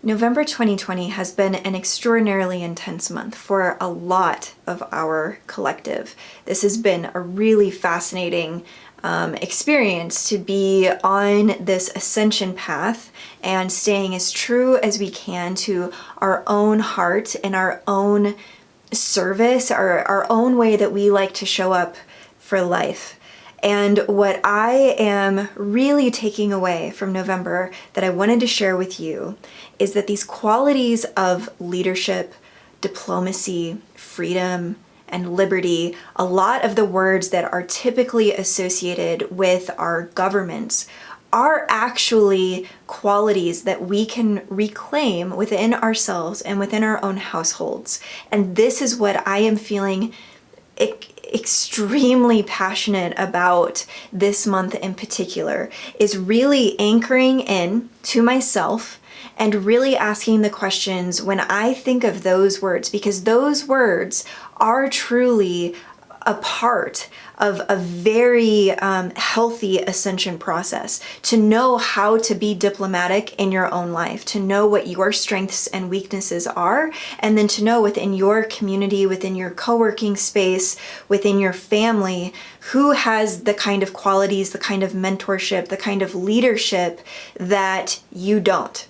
November 2020 has been an extraordinarily intense month for a lot of our collective. This has been a really fascinating experience to be on this ascension path and staying as true as we can to our own heart and our own service, our own way that we like to show up for life. And what I am really taking away from November that I wanted to share with you is that these qualities of leadership, diplomacy, freedom, and liberty, a lot of the words that are typically associated with our governments are actually qualities that we can reclaim within ourselves and within our own households. And this is what I am feeling extremely passionate about this month in particular, is really anchoring in to myself and really asking the questions when I think of those words, because those words are truly a part of a very healthy ascension process. To know how to be diplomatic in your own life, to know what your strengths and weaknesses are, and then to know within your community, within your co-working space, within your family, who has the kind of qualities, the kind of mentorship, the kind of leadership that you don't.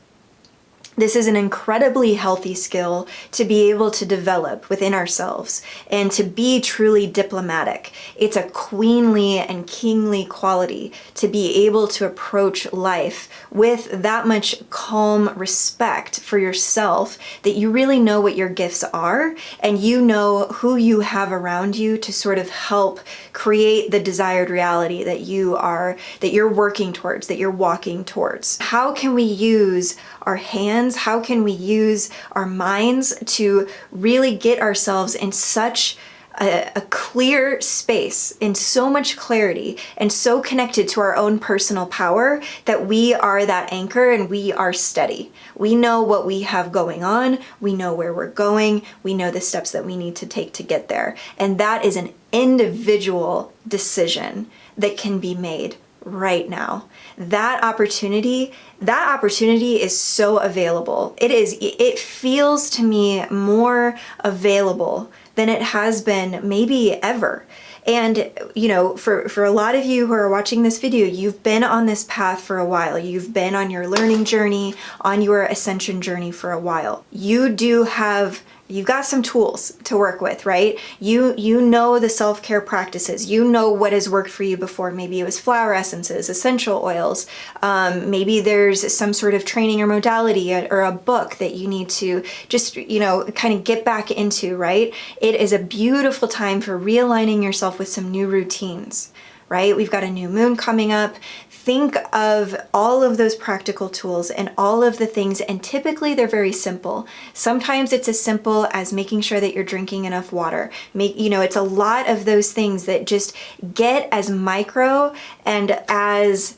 This is an incredibly healthy skill to be able to develop within ourselves and to be truly diplomatic. It's a queenly and kingly quality to be able to approach life with that much calm respect for yourself, that you really know what your gifts are and you know who you have around you to sort of help create the desired reality that you're working towards, that you're walking towards. How can we use our hands? How can we use our minds to really get ourselves in such a clear space, in so much clarity, and so connected to our own personal power that we are that anchor and we are steady. We know what we have going on, we know where we're going, we know the steps that we need to take to get there. And that is an individual decision that can be made right now. That opportunity is so available. It feels to me more available than it has been maybe ever. And, you know, for a lot of you who are watching this video, you've been on this path for a while. You've been on your learning journey, on your ascension journey for a while. You've got some tools to work with, right? You know the self-care practices. You know what has worked for you before. Maybe it was flower essences, essential oils. Maybe there's some sort of training or modality or a book that you need to just, kind of get back into, right? It is a beautiful time for realigning yourself with some new routines, right? We've got a new moon coming up. Think of all of those practical tools and all of the things, and typically they're very simple. Sometimes it's as simple as making sure that you're drinking enough water. It's a lot of those things that just get as micro and as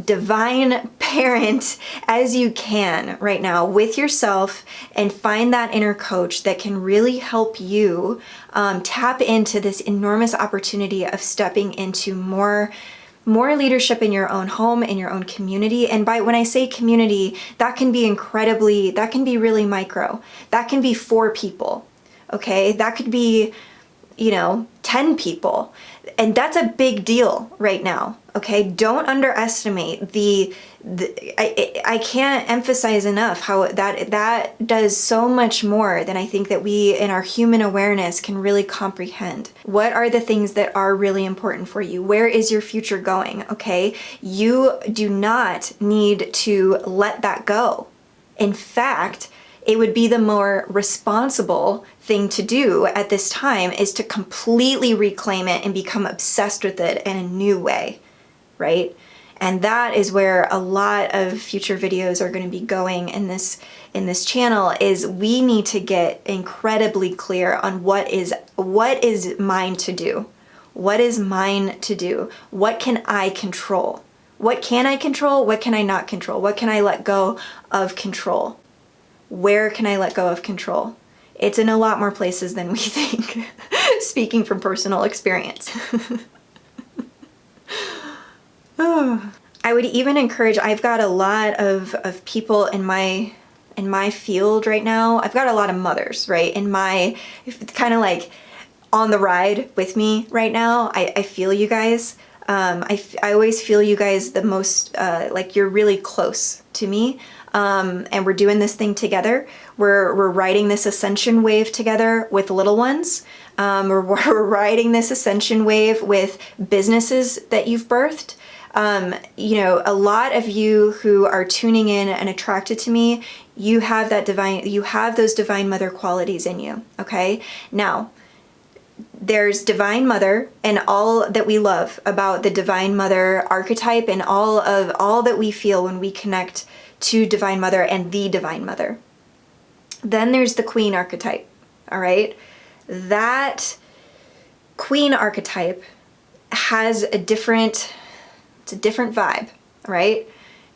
divine parent as you can right now with yourself, and find that inner coach that can really help you tap into this enormous opportunity of stepping into more leadership in your own home, in your own community. And when I say community, that can be really micro. That can be 4 people, okay? That could be, 10 people. And that's a big deal right now, okay? Don't underestimate I can't emphasize enough how that does so much more than I think that we in our human awareness can really comprehend. What are the things that are really important for you? Where is your future going, okay? You do not need to let that go. In fact, it would be the more responsible thing to do at this time is to completely reclaim it and become obsessed with it in a new way, right? And that is where a lot of future videos are going to be going in this channel, is we need to get incredibly clear on what is mine to do. What is mine to do? What can I control? What can I control? What can I not control? What can I let go of control? Where can I let go of control? It's in a lot more places than we think, speaking from personal experience. I would even encourage, I've got a lot of people in my my field right now, I've got a lot of mothers, right? In my kind of like on the ride with me right now. I feel you guys. I always feel you guys the most, like you're really close to me. And we're doing this thing together. We're riding this ascension wave together with little ones. We're riding this ascension wave with businesses that you've birthed. You know, a lot of you who are tuning in and attracted to me, you have those divine mother qualities in you. Okay. Now, there's divine mother and all that we love about the divine mother archetype and all that we feel when we connect to divine mother and the divine mother. Then there's the queen archetype. All right. That queen archetype has a different vibe, right?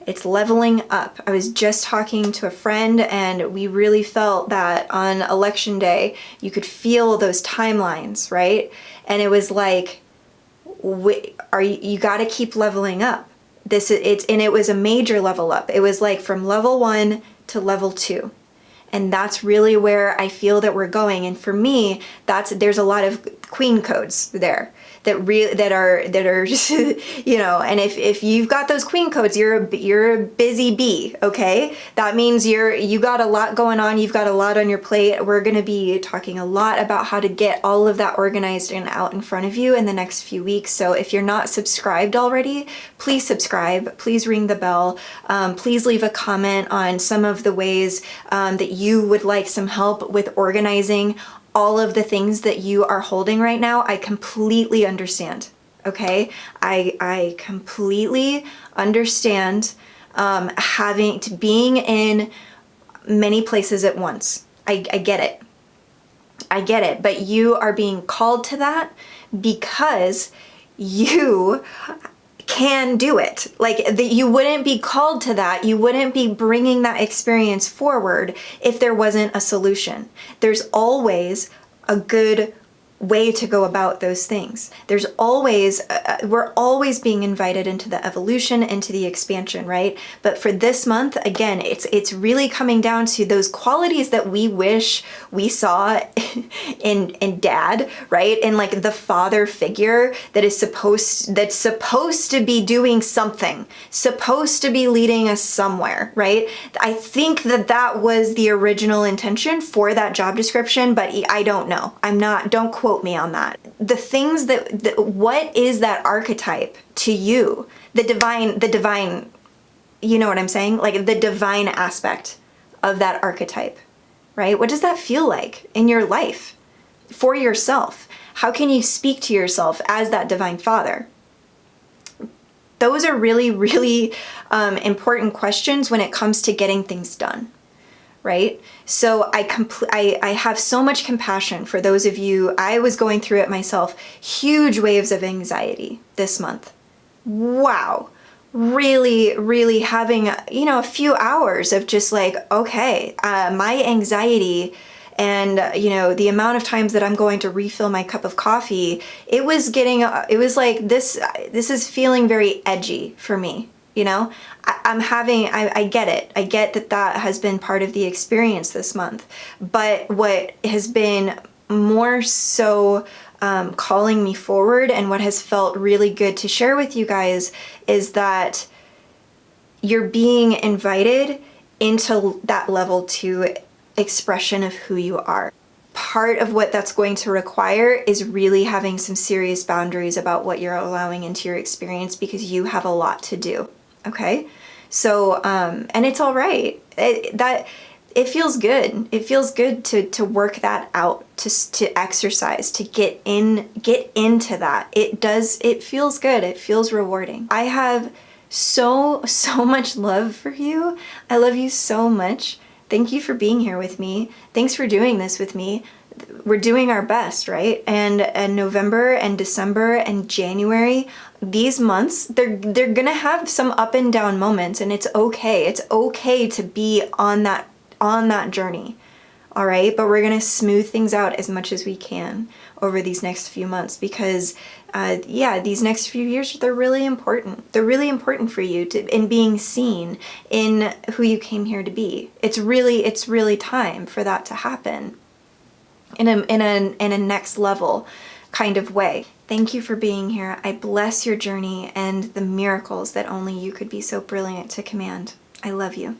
It's leveling up. I was just talking to a friend and we really felt that on election day, you could feel those timelines, right? And it was like, you got to keep leveling up. And it was a major level up. It was like from level 1 to level 2. And that's really where I feel that we're going. And for me, there's a lot of queen codes there that are just, you know, and if you've got those queen codes, you're a busy bee, okay? That means you got a lot going on, you've got a lot on your plate. We're going to be talking a lot about how to get all of that organized and out in front of you in the next few weeks. So if you're not subscribed already, please subscribe, please ring the bell, please leave a comment on some of the ways that you would like some help with organizing all of the things that you are holding right now. I completely understand. Okay. I completely understand, being in many places at once. I get it, but you are being called to that because you can do it. Like you wouldn't be called to that. You wouldn't be bringing that experience forward if there wasn't a solution. There's always a good way to go about those things. There's always, we're always being invited into the evolution, into the expansion, right? But for this month, again, it's really coming down to those qualities that we wish we saw in dad, right? In like the father figure that's supposed to be doing something, supposed to be leading us somewhere, right? I think that was the original intention for that job description, but I don't know. Don't quote me on that. The things what is that archetype to you? The divine, you know what I'm saying? Like the divine aspect of that archetype, right? What does that feel like in your life for yourself? How can you speak to yourself as that divine father? Those are really, really important questions when it comes to getting things done. Right? So I have so much compassion for those of you. I was going through it myself. Huge waves of anxiety this month. Wow. Really, really having, a few hours of just like, okay, my anxiety and, the amount of times that I'm going to refill my cup of coffee, it was like this is feeling very edgy for me. I get it. I get that has been part of the experience this month. But what has been more so calling me forward and what has felt really good to share with you guys is that you're being invited into that level 2 expression of who you are. Part of what that's going to require is really having some serious boundaries about what you're allowing into your experience because you have a lot to do. Okay. So, and it's all right. It feels good. It feels good to work that out, to exercise, to get into that. It feels good. It feels rewarding. I have so much love for you. I love you so much. Thank you for being here with me. Thanks for doing this with me. We're doing our best, right? And November and December and January, these months, they're gonna have some up and down moments, and it's okay. It's okay to be on that journey. all right? But we're going to smooth things out as much as we can over these next few months because, these next few years, they're really important. They're really important for you in being seen in who you came here to be. It's really time for that to happen in a next level kind of way. Thank you for being here. I bless your journey and the miracles that only you could be so brilliant to command. I love you.